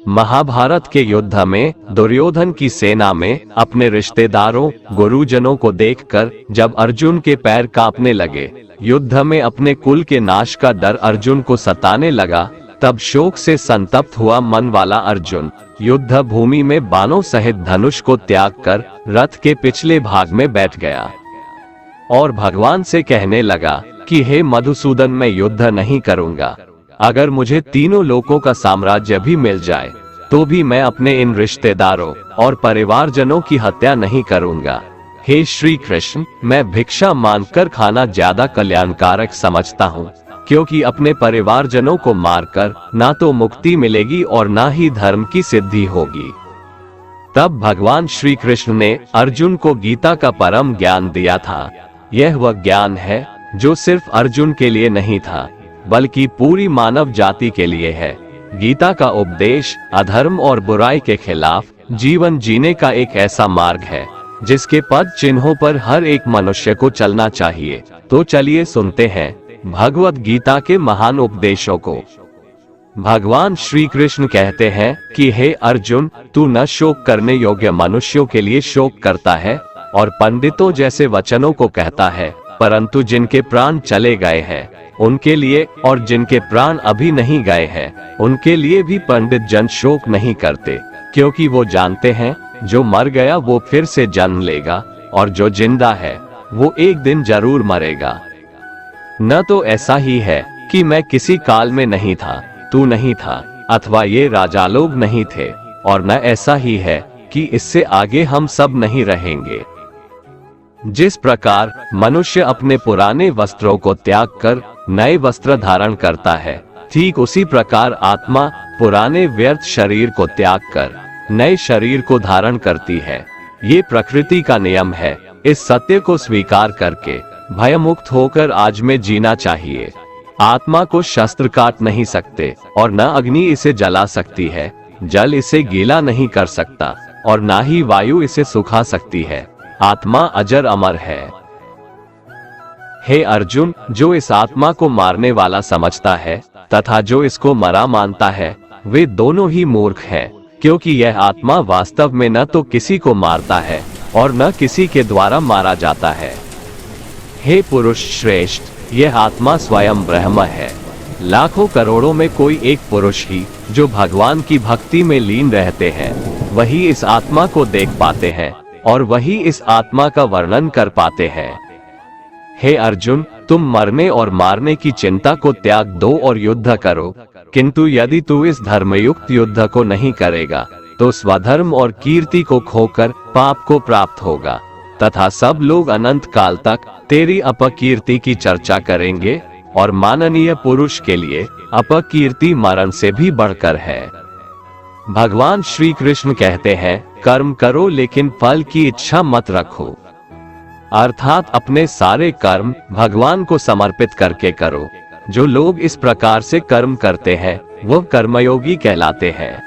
महाभारत के युद्ध में दुर्योधन की सेना में अपने रिश्तेदारों गुरुजनों को देखकर जब अर्जुन के पैर कांपने लगे, युद्ध में अपने कुल के नाश का डर अर्जुन को सताने लगा, तब शोक से संतप्त हुआ मन वाला अर्जुन युद्ध भूमि में बाणों सहित धनुष को त्याग कर रथ के पिछले भाग में बैठ गया और भगवान से कहने लगा कि हे मधुसूदन, मैं युद्ध नहीं करूंगा। अगर मुझे तीनों लोकों का साम्राज्य भी मिल जाए तो भी मैं अपने इन रिश्तेदारों और परिवारजनों की हत्या नहीं करूंगा। हे श्री कृष्ण, मैं भिक्षा मांगकर खाना ज्यादा कल्याणकारक समझता हूँ, क्योंकि अपने परिवारजनों को मारकर ना तो मुक्ति मिलेगी और ना ही धर्म की सिद्धि होगी। तब भगवान श्री कृष्ण ने अर्जुन को गीता का परम ज्ञान दिया था। यह वह ज्ञान है जो सिर्फ अर्जुन के लिए नहीं था, बल्कि पूरी मानव जाति के लिए है। गीता का उपदेश अधर्म और बुराई के खिलाफ जीवन जीने का एक ऐसा मार्ग है जिसके पद चिन्हों पर हर एक मनुष्य को चलना चाहिए। तो चलिए सुनते हैं भगवत गीता के महान उपदेशों को। भगवान श्री कृष्ण कहते हैं कि हे अर्जुन, तू न शोक करने योग्य मनुष्यों के लिए शोक करता है और पंडितों जैसे वचनों को कहता है, परंतु जिनके प्राण चले गए हैं उनके लिए और जिनके प्राण अभी नहीं गए हैं उनके लिए भी पंडित जन शोक नहीं करते, क्योंकि वो जानते हैं जो मर गया वो फिर से जन्म लेगा और जो जिंदा है वो एक दिन जरूर मरेगा। न तो ऐसा ही है कि मैं किसी काल में नहीं था, तू नहीं था, अथवा ये राजा लोग नहीं थे, और न ऐसा ही है कि इससे आगे हम सब नहीं रहेंगे। जिस प्रकार मनुष्य अपने पुराने वस्त्रों को त्याग कर नए वस्त्र धारण करता है, ठीक उसी प्रकार आत्मा पुराने व्यर्थ शरीर को त्याग कर नए शरीर को धारण करती है। ये प्रकृति का नियम है। इस सत्य को स्वीकार करके भयमुक्त होकर आज में जीना चाहिए। आत्मा को शस्त्र काट नहीं सकते और न अग्नि इसे जला सकती है, जल इसे गीला नहीं कर सकता और ना ही वायु इसे सुखा सकती है। आत्मा अजर अमर है। हे अर्जुन, जो इस आत्मा को मारने वाला समझता है तथा जो इसको मरा मानता है, वे दोनों ही मूर्ख हैं, क्योंकि यह आत्मा वास्तव में न तो किसी को मारता है और न किसी के द्वारा मारा जाता है। हे पुरुष श्रेष्ठ, यह आत्मा स्वयं ब्रह्म है। लाखों करोड़ों में कोई एक पुरुष ही जो भगवान की भक्ति में लीन रहते हैं, वही इस आत्मा को देख पाते हैं और वही इस आत्मा का वर्णन कर पाते हैं। हे अर्जुन, तुम मरने और मारने की चिंता को त्याग दो और युद्ध करो, किंतु यदि तू इस धर्मयुक्त युद्ध को नहीं करेगा तो स्वधर्म और कीर्ति को खोकर पाप को प्राप्त होगा तथा सब लोग अनंत काल तक तेरी अपकीर्ति की चर्चा करेंगे, और माननीय पुरुष के लिए अपकीर्ति मरण से भी बढ़कर है। भगवान श्री कृष्ण कहते हैं, कर्म करो लेकिन फल की इच्छा मत रखो, अर्थात अपने सारे कर्म भगवान को समर्पित करके करो। जो लोग इस प्रकार से कर्म करते हैं वह कर्मयोगी कहलाते हैं।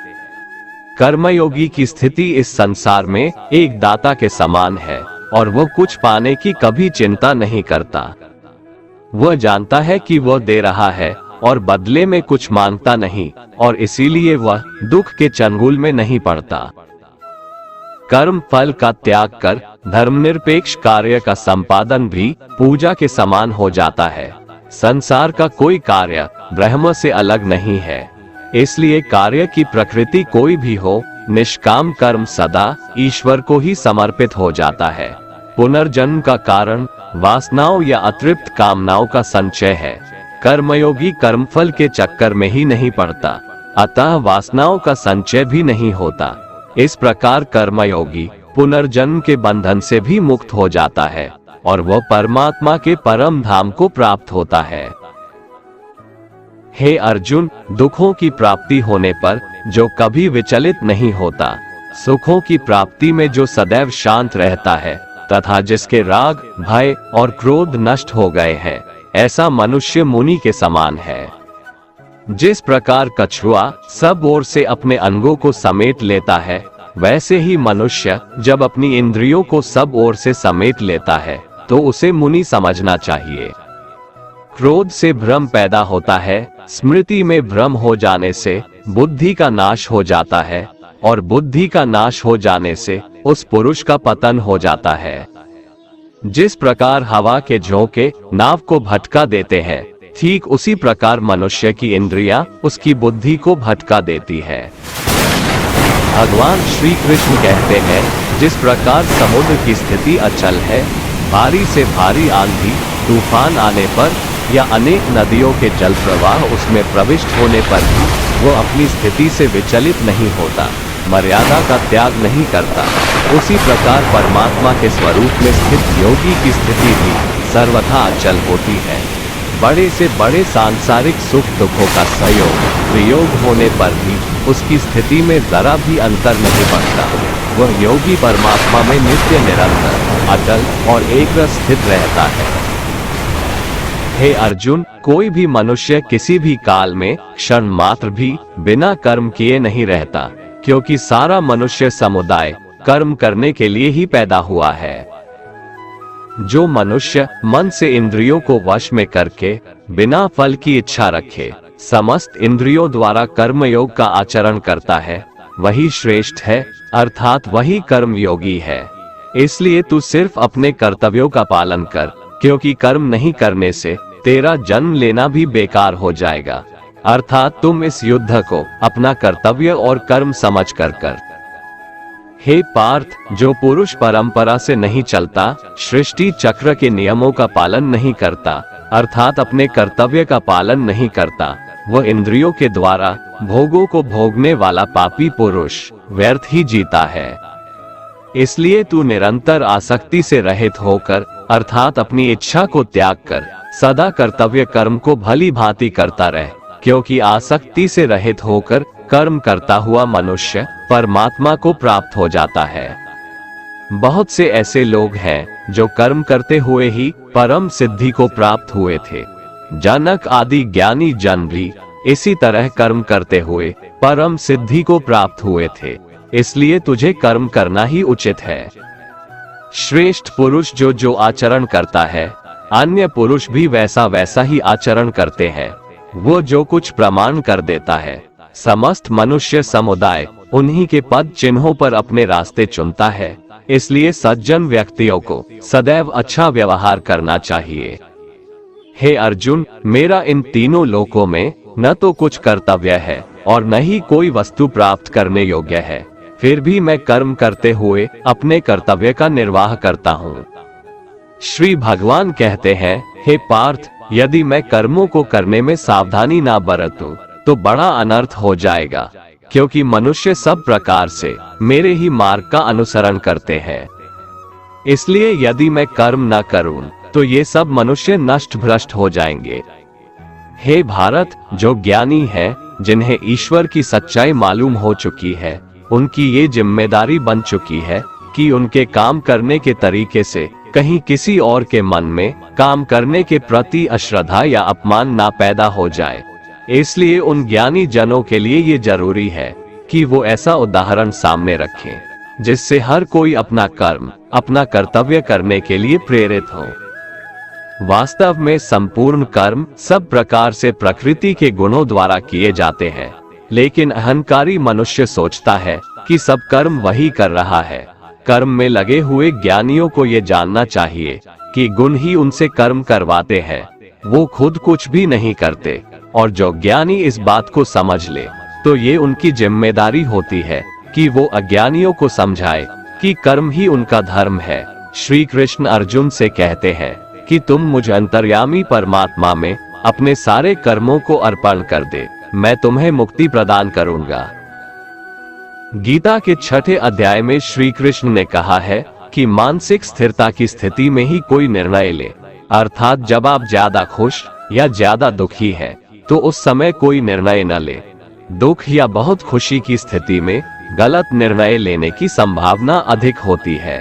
कर्मयोगी की स्थिति इस संसार में एक दाता के समान है और वह कुछ पाने की कभी चिंता नहीं करता। वह जानता है कि वह दे रहा है और बदले में कुछ मांगता नहीं, और इसीलिए वह दुख के चंगुल में नहीं पड़ता। कर्म फल का त्याग कर धर्मनिरपेक्ष कार्य का संपादन भी पूजा के समान हो जाता है। संसार का कोई कार्य ब्रह्म से अलग नहीं है, इसलिए कार्य की प्रकृति कोई भी हो, निष्काम कर्म सदा ईश्वर को ही समर्पित हो जाता है। पुनर्जन्म का कारण वासनाओं या अतृप्त कामनाओं का संचय है। कर्मयोगी कर्मफल के चक्कर में ही नहीं पड़ता, अतः वासनाओं का संचय भी नहीं होता। इस प्रकार कर्मयोगी पुनर्जन्म के बंधन से भी मुक्त हो जाता है और वह परमात्मा के परम धाम को प्राप्त होता है। हे अर्जुन, दुखों की प्राप्ति होने पर जो कभी विचलित नहीं होता, सुखों की प्राप्ति में जो सदैव शांत रहता है तथा जिसके राग, भय और क्रोध नष्ट हो गए हैं, ऐसा मनुष्य मुनि के समान है। जिस प्रकार कछुआ सब ओर से अपने अंगों को समेट लेता है, वैसे ही मनुष्य जब अपनी इंद्रियों को सब ओर से समेट लेता है तो उसे मुनि समझना चाहिए। क्रोध से भ्रम पैदा होता है, स्मृति में भ्रम हो जाने से बुद्धि का नाश हो जाता है, और बुद्धि का नाश हो जाने से उस पुरुष का पतन हो जाता है। जिस प्रकार हवा के झोंके नाव को भटका देते हैं, ठीक उसी प्रकार मनुष्य की इंद्रियां उसकी बुद्धि को भटका देती है। भगवान श्री कृष्ण कहते हैं, जिस प्रकार समुद्र की स्थिति अचल है, भारी से भारी आंधी तूफान आने पर या अनेक नदियों के जल प्रवाह उसमें प्रविष्ट होने पर भी वो अपनी स्थिति से विचलित नहीं होता, मर्यादा का त्याग नहीं करता, उसी प्रकार परमात्मा के स्वरूप में स्थित योगी की स्थिति भी सर्वथा अचल होती है। बड़े से बड़े सांसारिक सुख दुखों का सहयोग वियोग होने पर भी उसकी स्थिति में जरा भी अंतर नहीं पड़ता। वह योगी परमात्मा में नित्य निरंतर अटल और एकरस स्थित रहता है। हे अर्जुन, कोई भी मनुष्य किसी भी काल में क्षण मात्र भी बिना कर्म किए नहीं रहता, क्योंकि सारा मनुष्य समुदाय कर्म करने के लिए ही पैदा हुआ है। जो मनुष्य मन से इंद्रियों को वश में करके बिना फल की इच्छा रखे समस्त इंद्रियों द्वारा कर्मयोग का आचरण करता है, वही श्रेष्ठ है, अर्थात वही कर्म योगी है। इसलिए तू सिर्फ अपने कर्तव्यों का पालन कर, क्योंकि कर्म नहीं करने से तेरा जन्म लेना भी बेकार हो जाएगा। अर्थात तुम इस युद्ध को अपना कर्तव्य और कर्म समझ कर। हे पार्थ, जो पुरुष परंपरा से नहीं चलता, सृष्टि चक्र के नियमों का पालन नहीं करता, अर्थात अपने कर्तव्य का पालन नहीं करता, वह इंद्रियों के द्वारा भोगों को भोगने वाला पापी पुरुष व्यर्थ ही जीता है। इसलिए तू निरंतर आसक्ति से रहित होकर, अर्थात अपनी इच्छा को त्याग कर, सदा कर्तव्य कर्म को भली भांति करता रह, क्योंकि आसक्ति से रहित होकर कर्म करता हुआ मनुष्य परमात्मा को प्राप्त हो जाता है। बहुत से ऐसे लोग हैं जो कर्म करते हुए ही परम सिद्धि को प्राप्त हुए थे। जनक आदि ज्ञानी जन भी इसी तरह कर्म करते हुए परम सिद्धि को प्राप्त हुए थे। इसलिए तुझे कर्म करना ही उचित है। श्रेष्ठ पुरुष जो आचरण करता है, अन्य पुरुष भी वैसा वैसा ही आचरण करते हैं। वो जो कुछ प्रमाण कर देता है, समस्त मनुष्य समुदाय उन्हीं के पद चिन्हों पर अपने रास्ते चुनता है। इसलिए सज्जन व्यक्तियों को सदैव अच्छा व्यवहार करना चाहिए। हे अर्जुन, मेरा इन तीनों लोकों में न तो कुछ कर्तव्य है और न ही कोई वस्तु प्राप्त करने योग्य है, फिर भी मैं कर्म करते हुए अपने कर्तव्य का निर्वाह करता हूँ। श्री भगवान कहते हैं, हे पार्थ, यदि मैं कर्मों को करने में सावधानी ना बरतूं तो बड़ा अनर्थ हो जाएगा, क्योंकि मनुष्य सब प्रकार से मेरे ही मार्ग का अनुसरण करते हैं। इसलिए यदि मैं कर्म न करूं तो ये सब मनुष्य नष्ट भ्रष्ट हो जाएंगे। हे भारत, जो ज्ञानी हैं, जिन्हें ईश्वर की सच्चाई मालूम हो चुकी है, उनकी ये जिम्मेदारी बन चुकी है कि उनके काम करने के तरीके से कहीं किसी और के मन में काम करने के प्रति अश्रद्धा या अपमान ना पैदा हो जाए। इसलिए उन ज्ञानी जनों के लिए ये जरूरी है कि वो ऐसा उदाहरण सामने रखें जिससे हर कोई अपना कर्म, अपना कर्तव्य करने के लिए प्रेरित हो। वास्तव में संपूर्ण कर्म सब प्रकार से प्रकृति के गुणों द्वारा किए जाते हैं, लेकिन अहंकारी मनुष्य सोचता है कि सब कर्म वही कर रहा है। कर्म में लगे हुए ज्ञानियों को ये जानना चाहिए कि गुण ही उनसे कर्म करवाते हैं, वो खुद कुछ भी नहीं करते। और जो ज्ञानी इस बात को समझ ले तो ये उनकी जिम्मेदारी होती है कि वो अज्ञानियों को समझाए कि कर्म ही उनका धर्म है। श्री कृष्ण अर्जुन से कहते हैं कि तुम मुझ अंतर्यामी परमात्मा में अपने सारे कर्मों को अर्पण कर दे, मैं तुम्हें मुक्ति प्रदान करूंगा। गीता के 6ठे अध्याय में श्री कृष्ण ने कहा है कि मानसिक स्थिरता की स्थिति में ही कोई निर्णय ले, अर्थात जब आप ज्यादा खुश या ज्यादा दुखी है तो उस समय कोई निर्णय न ले। दुख या बहुत खुशी की स्थिति में गलत निर्णय लेने की संभावना अधिक होती है।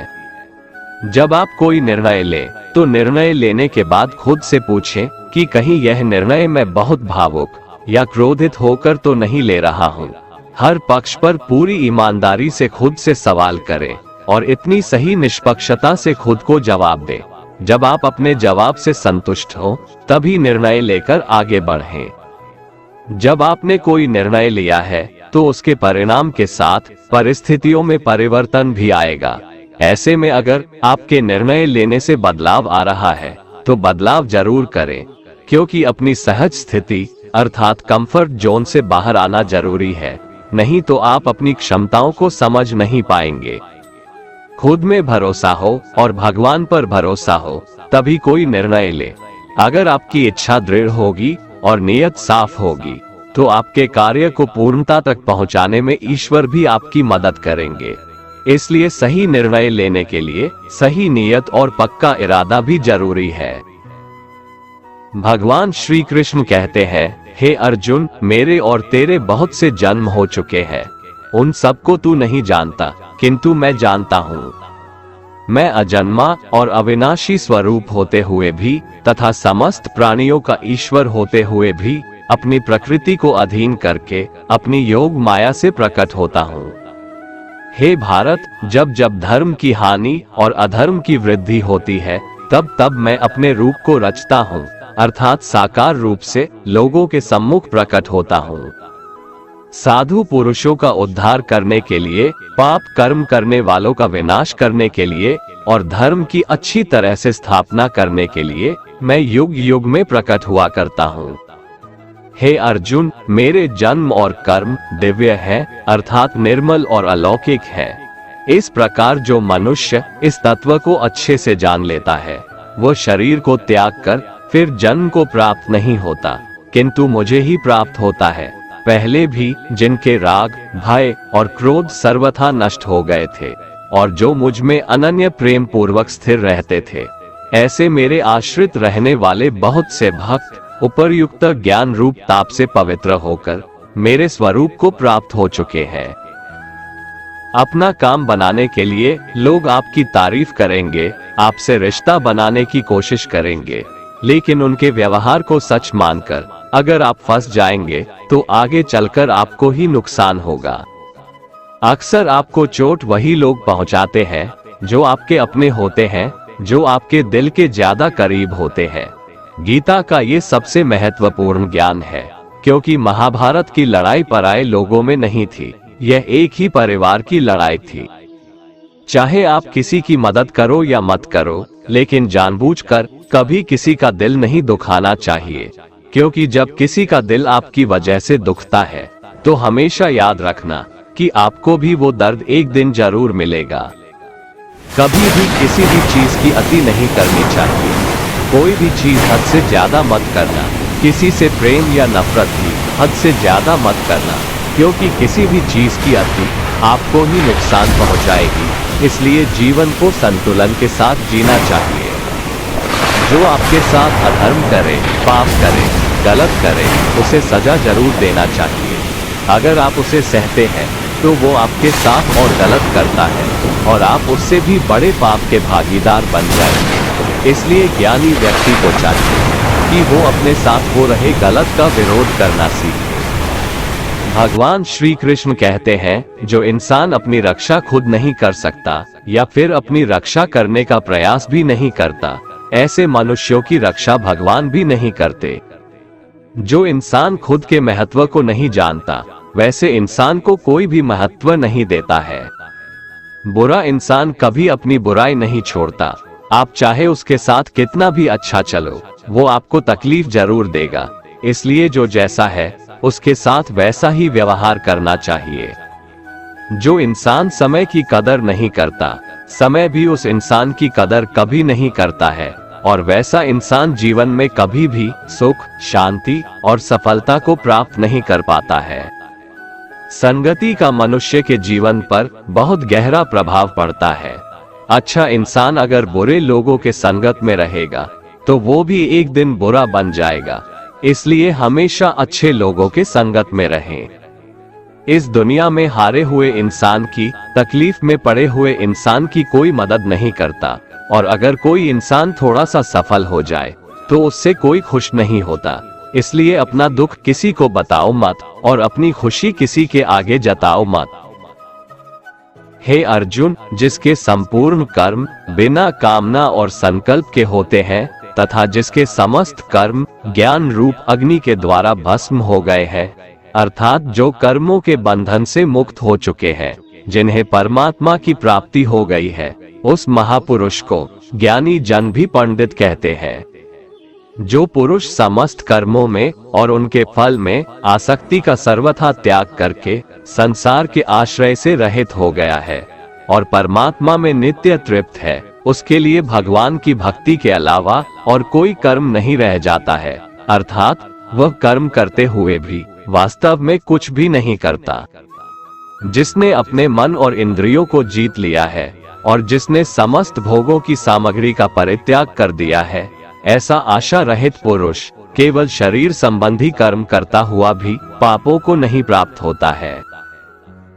जब आप कोई निर्णय ले तो निर्णय लेने के बाद खुद से पूछें कि कहीं यह निर्णय मैं बहुत भावुक या क्रोधित होकर तो नहीं ले रहा हूँ। हर पक्ष पर पूरी ईमानदारी से खुद से सवाल करें और इतनी सही निष्पक्षता से खुद को जवाब दें जब आप अपने जवाब से संतुष्ट हो तभी निर्णय लेकर आगे बढ़ें। जब आपने कोई निर्णय लिया है तो उसके परिणाम के साथ परिस्थितियों में परिवर्तन भी आएगा। ऐसे में अगर आपके निर्णय लेने से बदलाव आ रहा है तो बदलाव जरूर करें, क्योंकि अपनी सहज स्थिति अर्थात कंफर्ट जोन से बाहर आना जरूरी है, नहीं तो आप अपनी क्षमताओं को समझ नहीं पाएंगे। खुद में भरोसा हो और भगवान पर भरोसा हो तभी कोई निर्णय ले। अगर आपकी इच्छा दृढ़ होगी और नीयत साफ होगी तो आपके कार्य को पूर्णता तक पहुंचाने में ईश्वर भी आपकी मदद करेंगे। इसलिए सही निर्णय लेने के लिए सही नीयत और पक्का इरादा भी जरूरी है। भगवान श्री कृष्ण कहते हैं, हे अर्जुन, मेरे और तेरे बहुत से जन्म हो चुके हैं, उन सबको तू नहीं जानता, किंतु मैं जानता हूँ। मैं अजन्मा और अविनाशी स्वरूप होते हुए भी तथा समस्त प्राणियों का ईश्वर होते हुए भी अपनी प्रकृति को अधीन करके अपनी योग माया से प्रकट होता हूँ। हे भारत, जब जब धर्म की हानि और अधर्म की वृद्धि होती है तब तब मैं अपने रूप को रचता हूँ, अर्थात साकार रूप से लोगों के सम्मुख प्रकट होता हूँ। साधु पुरुषों का उद्धार करने के लिए, पाप कर्म करने वालों का विनाश करने के लिए और धर्म की अच्छी तरह से स्थापना करने के लिए मैं युग युग में प्रकट हुआ करता हूँ। हे अर्जुन, मेरे जन्म और कर्म दिव्य है, अर्थात निर्मल और अलौकिक है। इस प्रकार जो मनुष्य इस तत्व को अच्छे से जान लेता है वो शरीर को त्याग कर फिर जन्म को प्राप्त नहीं होता, किंतु मुझे ही प्राप्त होता है। पहले भी जिनके राग, भय और क्रोध सर्वथा नष्ट हो गए थे और जो मुझ में अनन्य प्रेम पूर्वक स्थिर रहते थे, ऐसे मेरे आश्रित रहने वाले बहुत से भक्त उपर्युक्त ज्ञान रूप ताप से पवित्र होकर मेरे स्वरूप को प्राप्त हो चुके हैं। अपना काम बनाने के लिए लोग आपकी तारीफ करेंगे, आपसे रिश्ता बनाने की कोशिश करेंगे, लेकिन उनके व्यवहार को सच मानकर अगर आप फंस जाएंगे तो आगे चलकर आपको ही नुकसान होगा। अक्सर आपको चोट वही लोग पहुंचाते हैं जो आपके अपने होते हैं, जो आपके दिल के ज्यादा करीब होते हैं। गीता का ये सबसे महत्वपूर्ण ज्ञान है, क्योंकि महाभारत की लड़ाई पराये लोगों में नहीं थी, यह एक ही परिवार की लड़ाई थी। चाहे आप किसी की मदद करो या मत करो, लेकिन जानबूझकर कभी किसी का दिल नहीं दुखाना चाहिए, क्योंकि जब किसी का दिल आपकी वजह से दुखता है तो हमेशा याद रखना कि आपको भी वो दर्द एक दिन जरूर मिलेगा। कभी भी किसी भी चीज की अति नहीं करनी चाहिए। कोई भी चीज हद से ज्यादा मत करना। किसी से प्रेम या नफरत भी हद से ज्यादा मत करना, क्योंकि किसी भी चीज की अति आपको ही नुकसान पहुंचाएगी। इसलिए जीवन को संतुलन के साथ जीना चाहिए। जो आपके साथ अधर्म करे, पाप करे, गलत करे, उसे सजा जरूर देना चाहिए। अगर आप उसे सहते हैं तो वो आपके साथ और गलत करता है और आप उससे भी बड़े पाप के भागीदार बन जाएंगे। इसलिए ज्ञानी व्यक्ति को चाहिए कि वो अपने साथ हो रहे गलत का विरोध करना सीखे। भगवान श्री कृष्ण कहते हैं, जो इंसान अपनी रक्षा खुद नहीं कर सकता या फिर अपनी रक्षा करने का प्रयास भी नहीं करता, ऐसे मनुष्यों की रक्षा भगवान भी नहीं करते। जो इंसान खुद के महत्व को नहीं जानता, वैसे इंसान को कोई भी महत्व नहीं देता है। बुरा इंसान कभी अपनी बुराई नहीं छोड़ता। आप चाहे उसके साथ कितना भी अच्छा चलो, वो आपको तकलीफ जरूर देगा। इसलिए जो जैसा है उसके साथ वैसा ही व्यवहार करना चाहिए। जो इंसान समय की कदर नहीं करता, समय भी उस इंसान की कदर कभी नहीं करता है, और वैसा इंसान जीवन में कभी भी सुख, शांति और सफलता को प्राप्त नहीं कर पाता है। संगति का मनुष्य के जीवन पर बहुत गहरा प्रभाव पड़ता है। अच्छा इंसान अगर बुरे लोगों के संगत में रहेगा तो वो भी एक दिन बुरा बन जाएगा। इसलिए हमेशा अच्छे लोगों के संगत में रहें। इस दुनिया में हारे हुए इंसान की, तकलीफ में पड़े हुए इंसान की कोई मदद नहीं करता, और अगर कोई इंसान थोड़ा सा सफल हो जाए तो उससे कोई खुश नहीं होता। इसलिए अपना दुख किसी को बताओ मत और अपनी खुशी किसी के आगे जताओ मत। हे अर्जुन, जिसके संपूर्ण कर्म, बिना कामना और संकल्प के होते हैं तथा जिसके समस्त कर्म ज्ञान रूप अग्नि के द्वारा भस्म हो गए हैं, अर्थात जो कर्मों के बंधन से मुक्त हो चुके हैं, जिन्हें परमात्मा की प्राप्ति हो गई है, उस महापुरुष को ज्ञानी जन भी पंडित कहते हैं। जो पुरुष समस्त कर्मों में और उनके फल में आसक्ति का सर्वथा त्याग करके संसार के आश्रय से रहित हो गया है और परमात्मा में नित्य तृप्त है, उसके लिए भगवान की भक्ति के अलावा और कोई कर्म नहीं रह जाता है, अर्थात वह कर्म करते हुए भी वास्तव में कुछ भी नहीं करता। जिसने अपने मन और इंद्रियों को जीत लिया है और जिसने समस्त भोगों की सामग्री का परित्याग कर दिया है, ऐसा आशा रहित पुरुष केवल शरीर संबंधी कर्म करता हुआ भी पापों को नहीं प्राप्त होता है।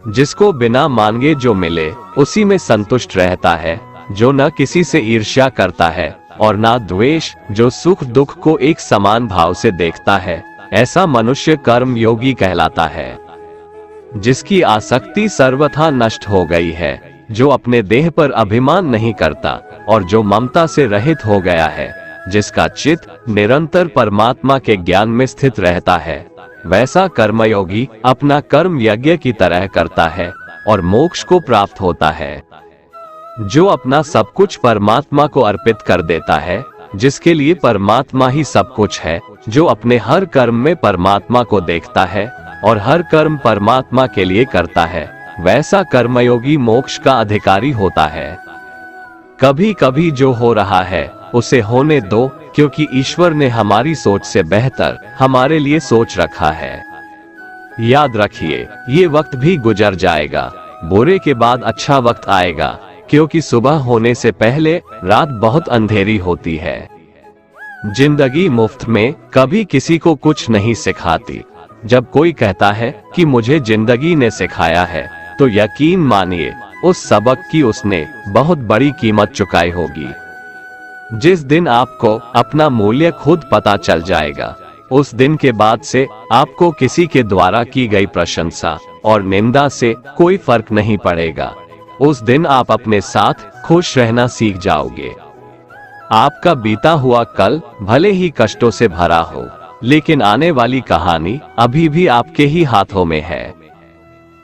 जिसको बिना मांगे जो मिले उसी में संतुष्ट रहता है, जो न किसी से ईर्ष्या करता है और न द्वेष, जो सुख दुख को एक समान भाव से देखता है, ऐसा मनुष्य कर्म योगी कहलाता है। जिसकी आसक्ति सर्वथा नष्ट हो गई है, जो अपने देह पर अभिमान नहीं करता और जो ममता से रहित हो गया है, जिसका चित्त निरंतर परमात्मा के ज्ञान में स्थित रहता है, वैसा कर्मयोगी अपना कर्म यज्ञ की तरह करता है और मोक्ष को प्राप्त होता है। जो अपना सब कुछ परमात्मा को अर्पित कर देता है, जिसके लिए परमात्मा ही सब कुछ है, जो अपने हर कर्म में परमात्मा को देखता है और हर कर्म परमात्मा के लिए करता है, वैसा कर्मयोगी मोक्ष का अधिकारी होता है। कभी कभी जो हो रहा है उसे होने दो, क्योंकि ईश्वर ने हमारी सोच से बेहतर हमारे लिए सोच रखा है। याद रखिए, ये वक्त भी गुजर जाएगा, बुरे के बाद अच्छा वक्त आएगा, क्योंकि सुबह होने से पहले रात बहुत अंधेरी होती है। जिंदगी मुफ्त में कभी किसी को कुछ नहीं सिखाती। जब कोई कहता है कि मुझे जिंदगी ने सिखाया है, तो यकीन मानिए उस सबक की उसने बहुत बड़ी कीमत चुकाई होगी। जिस दिन आपको अपना मूल्य खुद पता चल जाएगा, उस दिन के बाद से आपको किसी के द्वारा की गई प्रशंसा और निंदा से कोई फर्क नहीं पड़ेगा। उस दिन आप अपने साथ खुश रहना सीख जाओगे। आपका बीता हुआ कल भले ही कष्टों से भरा हो, लेकिन आने वाली कहानी अभी भी आपके ही हाथों में है।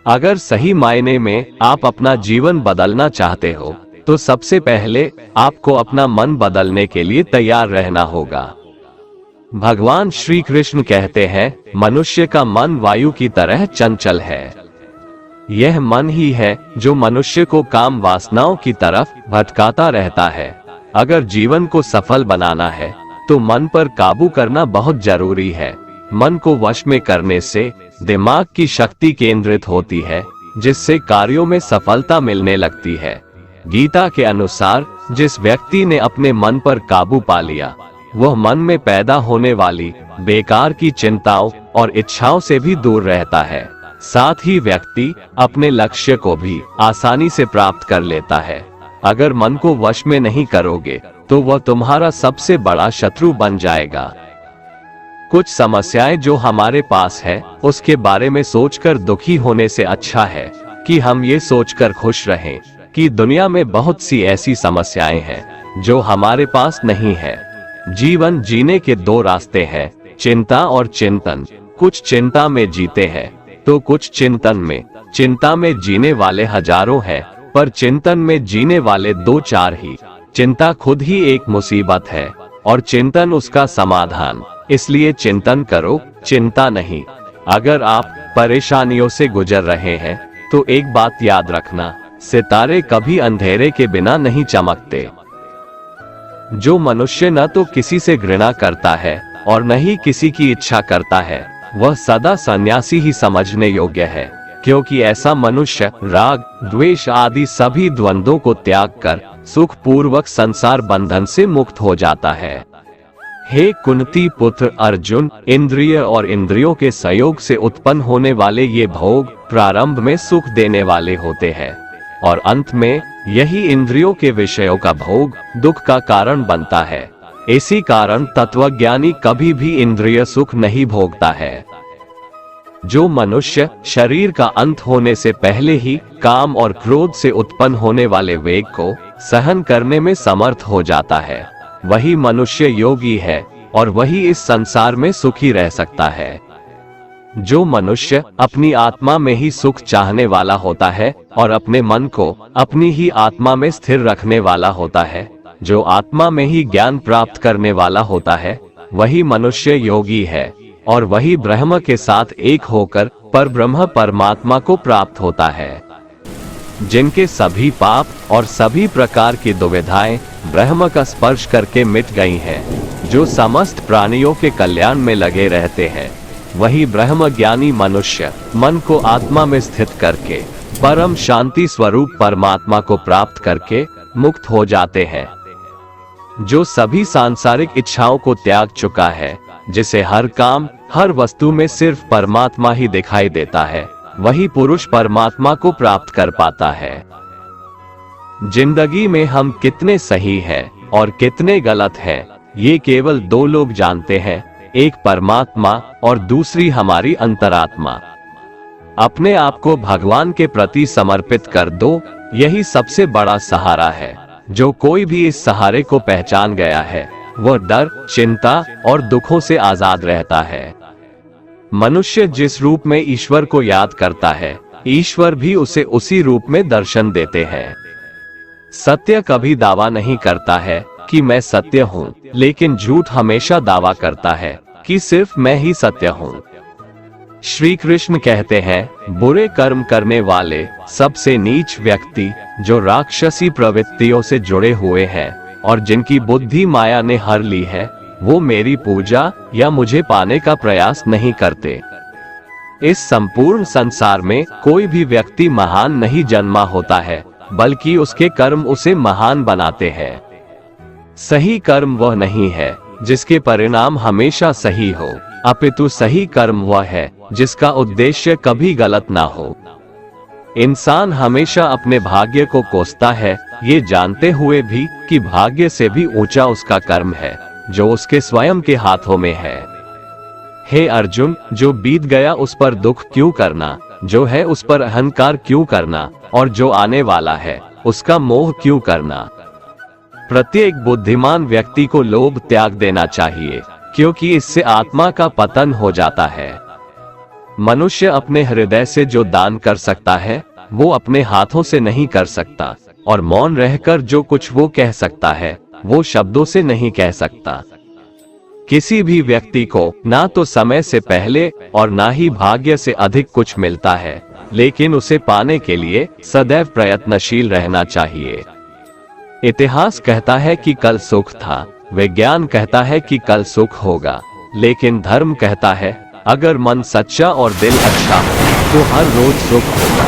अगर सही मायने में आप अपना जीवन बदलना चाहते हो, तो सबसे पहले आपको अपना मन बदलने के लिए तैयार रहना होगा। भगवान श्री कृष्ण कहते हैं, मनुष्य का मन वायु की तरह चंचल है। यह मन ही है जो मनुष्य को काम वासनाओं की तरफ भटकाता रहता है। अगर जीवन को सफल बनाना है तो मन पर काबू करना बहुत जरूरी है। मन को वश में करने से दिमाग की शक्ति केंद्रित होती है, जिससे कार्यों में सफलता मिलने लगती है। गीता के अनुसार जिस व्यक्ति ने अपने मन पर काबू पा लिया, वह मन में पैदा होने वाली बेकार की चिंताओं और इच्छाओं से भी दूर रहता है। साथ ही व्यक्ति अपने लक्ष्य को भी आसानी से प्राप्त कर लेता है। अगर मन को वश में नहीं करोगे तो वह तुम्हारा सबसे बड़ा शत्रु बन जाएगा। कुछ समस्याएं जो हमारे पास है, उसके बारे में सोचकर दुखी होने से अच्छा है कि हम ये सोचकर खुश रहें कि दुनिया में बहुत सी ऐसी समस्याएं हैं जो हमारे पास नहीं है। जीवन जीने के दो रास्ते हैं, चिंता और चिंतन। कुछ चिंता में जीते हैं तो कुछ चिंतन में। चिंता में जीने वाले हजारों हैं, पर चिंतन में जीने वाले दो चार ही। चिंता खुद ही एक मुसीबत है और चिंतन उसका समाधान। इसलिए चिंतन करो, चिंता नहीं। अगर आप परेशानियों से गुजर रहे हैं तो एक बात याद रखना, सितारे कभी अंधेरे के बिना नहीं चमकते। जो मनुष्य न तो किसी से घृणा करता है और न ही किसी की इच्छा करता है, वह सदा सन्यासी ही समझने योग्य है, क्योंकि ऐसा मनुष्य राग द्वेष आदि सभी द्वंद्वों को त्याग कर सुख पूर्वक संसार बंधन से मुक्त हो जाता है। हे कुंती पुत्र अर्जुन, इंद्रिय और इंद्रियों के संयोग से उत्पन्न होने वाले ये भोग प्रारंभ में सुख देने वाले होते हैं और अंत में यही इंद्रियों के विषयों का भोग दुख का कारण बनता है। इसी कारण तत्वज्ञानी कभी भी इंद्रिय सुख नहीं भोगता है। जो मनुष्य शरीर का अंत होने से पहले ही काम और क्रोध से उत्पन्न होने वाले वेग को सहन करने में समर्थ हो जाता है, वही मनुष्य योगी है और वही इस संसार में सुखी रह सकता है। जो मनुष्य अपनी आत्मा में ही सुख चाहने वाला होता है और अपने मन को अपनी ही आत्मा में स्थिर रखने वाला होता है, जो आत्मा में ही ज्ञान प्राप्त करने वाला होता है, वही मनुष्य योगी है और वही ब्रह्म के साथ एक होकर परब्रह्म परमात्मा को प्राप्त होता है। जिनके सभी पाप और सभी प्रकार की दुविधाएं ब्रह्म का स्पर्श करके मिट गई हैं, जो समस्त प्राणियों के कल्याण में लगे रहते हैं, वही ब्रह्म ज्ञानी मनुष्य मन को आत्मा में स्थित करके परम शांति स्वरूप परमात्मा को प्राप्त करके मुक्त हो जाते हैं। जो सभी सांसारिक इच्छाओं को त्याग चुका है, जिसे हर काम हर वस्तु में सिर्फ परमात्मा ही दिखाई देता है, वही पुरुष परमात्मा को प्राप्त कर पाता है। जिंदगी में हम कितने सही हैं और कितने गलत हैं, ये केवल दो लोग जानते हैं, एक परमात्मा और दूसरी हमारी अंतरात्मा। अपने आप को भगवान के प्रति समर्पित कर दो, यही सबसे बड़ा सहारा है। जो कोई भी इस सहारे को पहचान गया है, वह डर, चिंता और दुखों से आजाद रहता है। मनुष्य जिस रूप में ईश्वर को याद करता है, ईश्वर भी उसे उसी रूप में दर्शन देते हैं। सत्य कभी दावा नहीं करता है कि मैं सत्य हूँ, लेकिन झूठ हमेशा दावा करता है कि सिर्फ मैं ही सत्य हूँ। श्री कृष्ण कहते हैं, बुरे कर्म करने वाले सबसे नीच व्यक्ति जो राक्षसी प्रवृत्तियों से जुड़े हुए हैं और जिनकी बुद्धि माया ने हर ली है, वो मेरी पूजा या मुझे पाने का प्रयास नहीं करते। इस संपूर्ण संसार में कोई भी व्यक्ति महान नहीं जन्मा होता है, बल्कि उसके कर्म उसे महान बनाते हैं। सही कर्म वह नहीं है जिसके परिणाम हमेशा सही हो, अपितु सही कर्म वह है जिसका उद्देश्य कभी गलत ना हो। इंसान हमेशा अपने भाग्य को कोसता है, ये जानते हुए भी कि भाग्य से भी ऊंचा उसका कर्म है जो उसके स्वयं के हाथों में है। हे अर्जुन, जो बीत गया उस पर दुख क्यों करना, जो है उस पर अहंकार क्यों करना, और जो आने वाला है उसका मोह क्यों करना। प्रत्येक बुद्धिमान व्यक्ति को लोभ त्याग देना चाहिए, क्योंकि इससे आत्मा का पतन हो जाता है। मनुष्य अपने हृदय से जो दान कर सकता है, वो अपने हाथों से नहीं कर सकता, और मौन रहकर जो कुछ वो कह सकता है, वो शब्दों से नहीं कह सकता। किसी भी व्यक्ति को ना तो समय से पहले और ना ही भाग्य से अधिक कुछ मिलता है, लेकिन उसे पाने के लिए सदैव प्रयत्नशील रहना चाहिए। इतिहास कहता है कि कल सुख था, विज्ञान कहता है कि कल सुख होगा, लेकिन धर्म कहता है अगर मन सच्चा और दिल अच्छा हो तो हर रोज सुख होगा।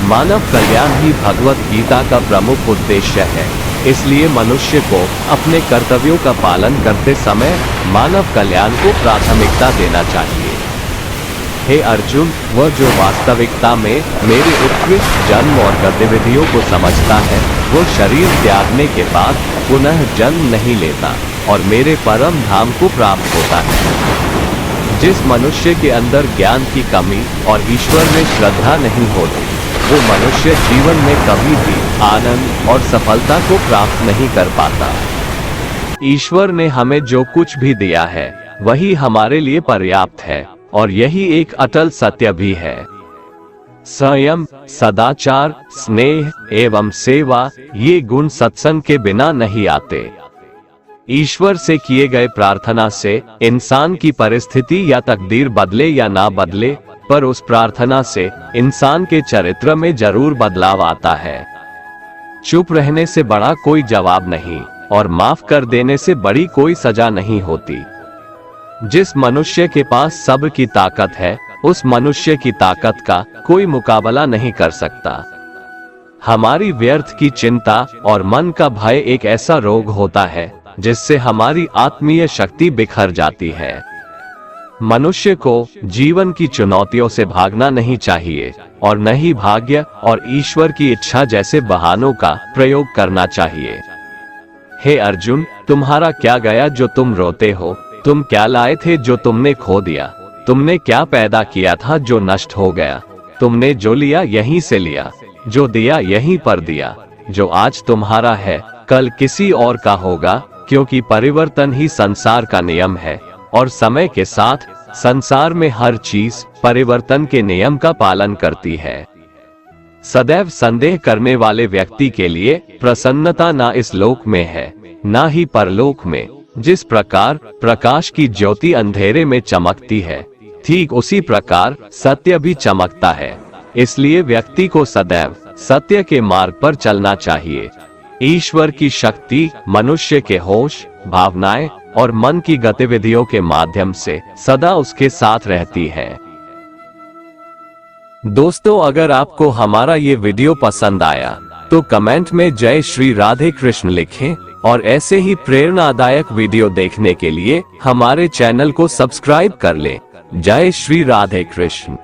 मानव कल्याण ही भगवत गीता का प्रमुख उद्देश्य है, इसलिए मनुष्य को अपने कर्तव्यों का पालन करते समय मानव कल्याण को प्राथमिकता देना चाहिए। हे अर्जुन, वह जो वास्तविकता में मेरे उत्कृष्ट जन्म और गतिविधियों को समझता है, वो शरीर त्यागने के बाद पुनः जन्म नहीं लेता और मेरे परम धाम को प्राप्त होता है। जिस मनुष्य के अंदर ज्ञान की कमी और ईश्वर में श्रद्धा नहीं होती, वो मनुष्य जीवन में कभी भी आनंद और सफलता को प्राप्त नहीं कर पाता। ईश्वर ने हमें जो कुछ भी दिया है, वही हमारे लिए पर्याप्त है, और यही एक अटल सत्य भी है। संयम, सदाचार, स्नेह एवं सेवा, ये गुण सत्संग के बिना नहीं आते। ईश्वर से किए गए प्रार्थना से इंसान की परिस्थिति या तकदीर बदले या ना बदले, पर उस प्रार्थना से इंसान के चरित्र में जरूर बदलाव आता है। चुप रहने से बड़ा कोई जवाब नहीं, और माफ कर देने से बड़ी कोई सजा नहीं होती। जिस मनुष्य के पास सब्र की ताकत है, उस मनुष्य की ताकत का कोई मुकाबला नहीं कर सकता। हमारी व्यर्थ की चिंता और मन का भय एक ऐसा रोग होता है जिससे हमारी आत्मीय शक्ति बिखर जाती है। मनुष्य को जीवन की चुनौतियों से भागना नहीं चाहिए और न ही भाग्य और ईश्वर की इच्छा जैसे बहानों का प्रयोग करना चाहिए। हे अर्जुन, तुम्हारा क्या गया जो तुम रोते हो? तुम क्या लाए थे जो तुमने खो दिया? तुमने क्या पैदा किया था जो नष्ट हो गया? तुमने जो लिया यहीं से लिया, जो दिया यहीं पर दिया। जो आज तुम्हारा है कल किसी और का होगा, क्योंकि परिवर्तन ही संसार का नियम है और समय के साथ संसार में हर चीज परिवर्तन के नियम का पालन करती है। सदैव संदेह करने वाले व्यक्ति के लिए प्रसन्नता ना इस लोक में है ना ही परलोक में। जिस प्रकार प्रकाश की ज्योति अंधेरे में चमकती है, ठीक उसी प्रकार सत्य भी चमकता है। इसलिए व्यक्ति को सदैव सत्य के मार्ग पर चलना चाहिए। ईश्वर की शक्ति मनुष्य के होश, भावनाएं और मन की गतिविधियों के माध्यम से सदा उसके साथ रहती है। दोस्तों, अगर आपको हमारा ये वीडियो पसंद आया तो कमेंट में जय श्री राधे कृष्ण लिखें और ऐसे ही प्रेरणादायक वीडियो देखने के लिए हमारे चैनल को सब्सक्राइब कर लें। जय श्री राधे कृष्ण।